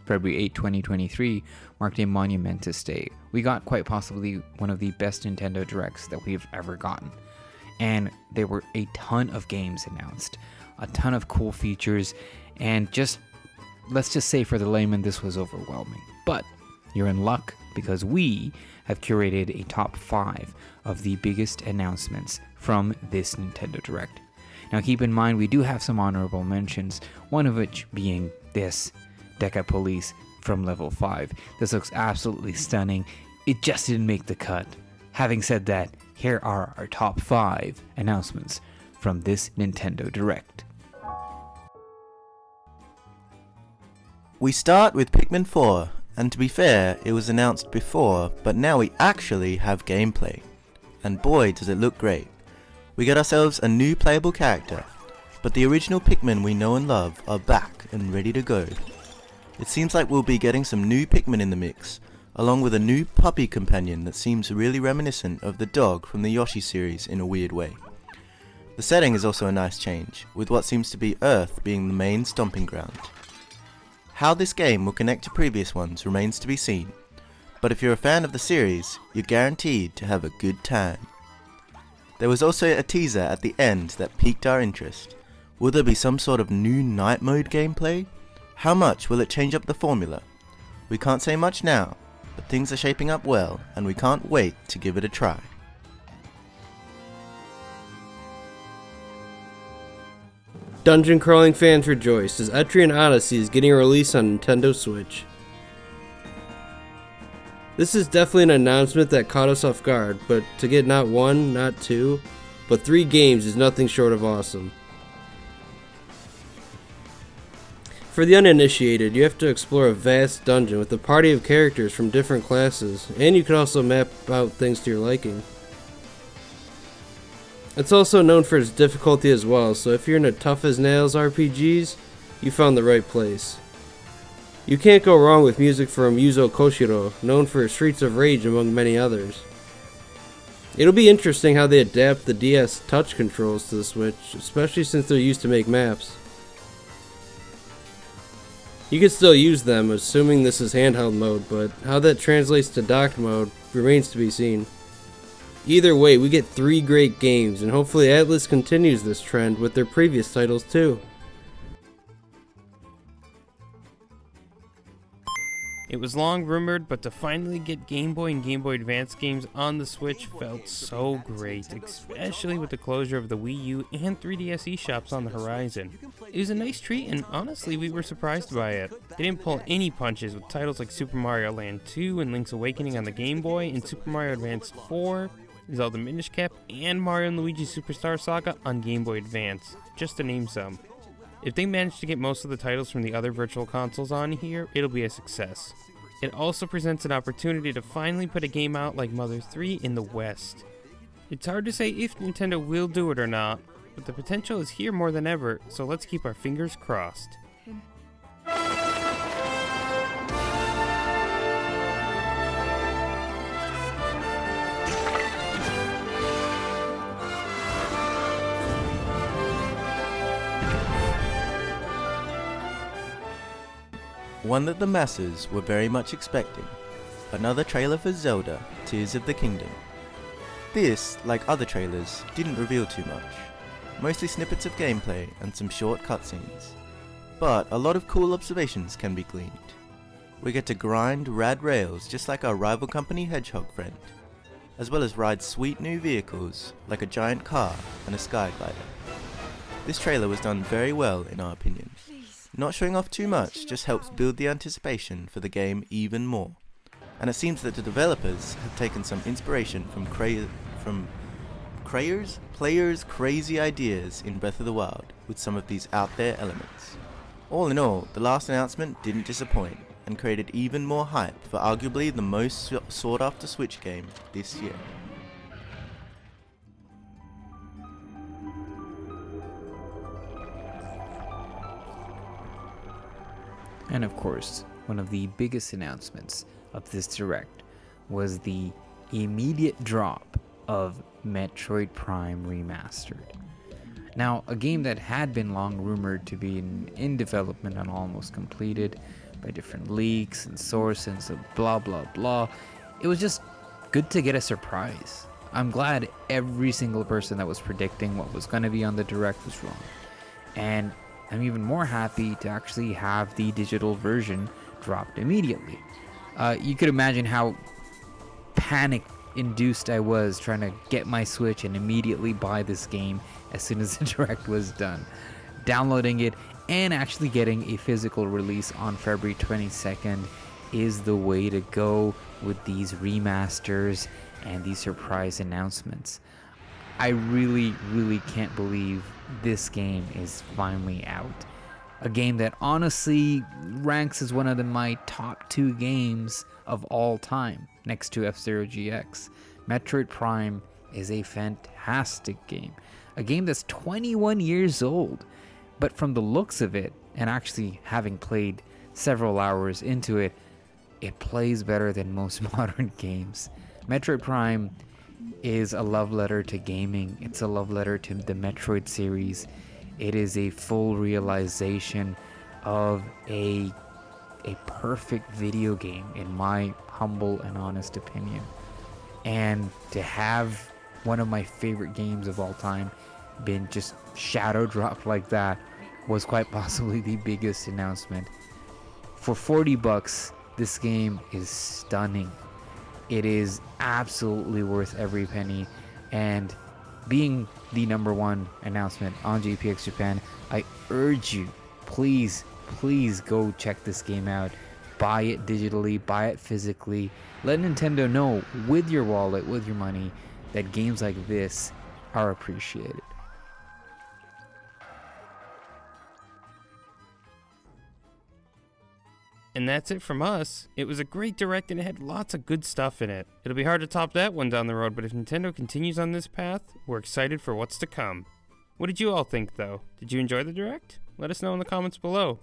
February 8, 2023 marked a monumentous day. We got quite possibly one of the best Nintendo Directs that we've ever gotten. And there were a ton of games announced, a ton of cool features, and let's just say for the layman, this was overwhelming. But you're in luck because we have curated a top 5 of the biggest announcements from this Nintendo Direct. Now keep in mind, we do have some honorable mentions, one of which being this Deca Police from level 5. This looks absolutely stunning. It just didn't make the cut. Having said that, here are our top 5 announcements from this Nintendo Direct. We start with Pikmin 4, and to be fair, it was announced before, but now we actually have gameplay. And boy does it look great. We got ourselves a new playable character, but the original Pikmin we know and love are back and ready to go. It seems like we'll be getting some new Pikmin in the mix, along with a new puppy companion that seems really reminiscent of the dog from the Yoshi series in a weird way. The setting is also a nice change, with what seems to be Earth being the main stomping ground. How this game will connect to previous ones remains to be seen, but if you're a fan of the series, you're guaranteed to have a good time. There was also a teaser at the end that piqued our interest. Will there be some sort of new night mode gameplay? How much will it change up the formula? We can't say much now, but things are shaping up well and we can't wait to give it a try. Dungeon crawling fans rejoice as Adrian Odyssey is getting a release on Nintendo Switch. This is definitely an announcement that caught us off guard, but to get not 1, not 2, but 3 games is nothing short of awesome. For the uninitiated, you have to explore a vast dungeon with a party of characters from different classes, and you can also map out things to your liking. It's also known for its difficulty as well, so if you're into tough as nails RPGs, you found the right place. You can't go wrong with music from Yuzo Koshiro, known for Streets of Rage among many others. It'll be interesting how they adapt the DS touch controls to the Switch, especially since they're used to make maps. You can still use them, assuming this is handheld mode, but how that translates to docked mode remains to be seen. Either way, we get 3 great games, and hopefully Atlus continues this trend with their previous titles too. It was long rumored, but to finally get Game Boy and Game Boy Advance games on the Switch felt so great, especially with the closure of the Wii U and 3DS eShops on the horizon. It was a nice treat, and honestly, we were surprised by it. They didn't pull any punches with titles like Super Mario Land 2 and Link's Awakening on the Game Boy, and Super Mario Advance 4, Zelda Minish Cap, and Mario & Luigi Superstar Saga on Game Boy Advance, just to name some. If they manage to get most of the titles from the other virtual consoles on here, it'll be a success. It also presents an opportunity to finally put a game out like Mother 3 in the West. It's hard to say if Nintendo will do it or not, but the potential is here more than ever, so let's keep our fingers crossed. One that the masses were very much expecting. Another trailer for Zelda, Tears of the Kingdom. This, like other trailers, didn't reveal too much. Mostly snippets of gameplay and some short cutscenes. But a lot of cool observations can be gleaned. We get to grind rad rails just like our rival company Hedgehog friend, as well as ride sweet new vehicles like a giant car and a sky glider. This trailer was done very well in our opinion. Not showing off too much just helps build the anticipation for the game even more. And it seems that the developers have taken some inspiration from players' crazy ideas in Breath of the Wild with some of these out there elements. All in all, the last announcement didn't disappoint and created even more hype for arguably the most sought after Switch game this year. And of course, one of the biggest announcements of this Direct was the immediate drop of Metroid Prime Remastered. Now, a game that had been long rumored to be in development and almost completed, by different leaks and sources and blah blah blah. It was just good to get a surprise. I'm glad every single person that was predicting what was going to be on the Direct was wrong. And I'm even more happy to actually have the digital version dropped immediately. You could imagine how panic-induced I was trying to get my Switch and immediately buy this game as soon as the Direct was done. Downloading it and actually getting a physical release on February 22nd is the way to go with these remasters and these surprise announcements. I really can't believe this game is finally out. A game that honestly ranks as one of my top 2 games of all time, next to F-Zero GX. Metroid Prime is a fantastic game. A game that's 21 years old, but from the looks of it, and actually having played several hours into it, it plays better than most modern games. Metroid Prime is a love letter to gaming. It's a love letter to the Metroid series. It is a full realization of a perfect video game, in my humble and honest opinion. And to have one of my favorite games of all time been just shadow dropped like that was quite possibly the biggest announcement. For $40, this game is stunning. It is absolutely worth every penny, and being the #1 announcement on JPX Japan, I urge you, please go check this game out. Buy it digitally, buy it physically. Let Nintendo know with your wallet, with your money, that games like this are appreciated. And that's it from us. It was a great Direct and it had lots of good stuff in it. It'll be hard to top that one down the road, but if Nintendo continues on this path, we're excited for what's to come. What did you all think though? Did you enjoy the Direct? Let us know in the comments below.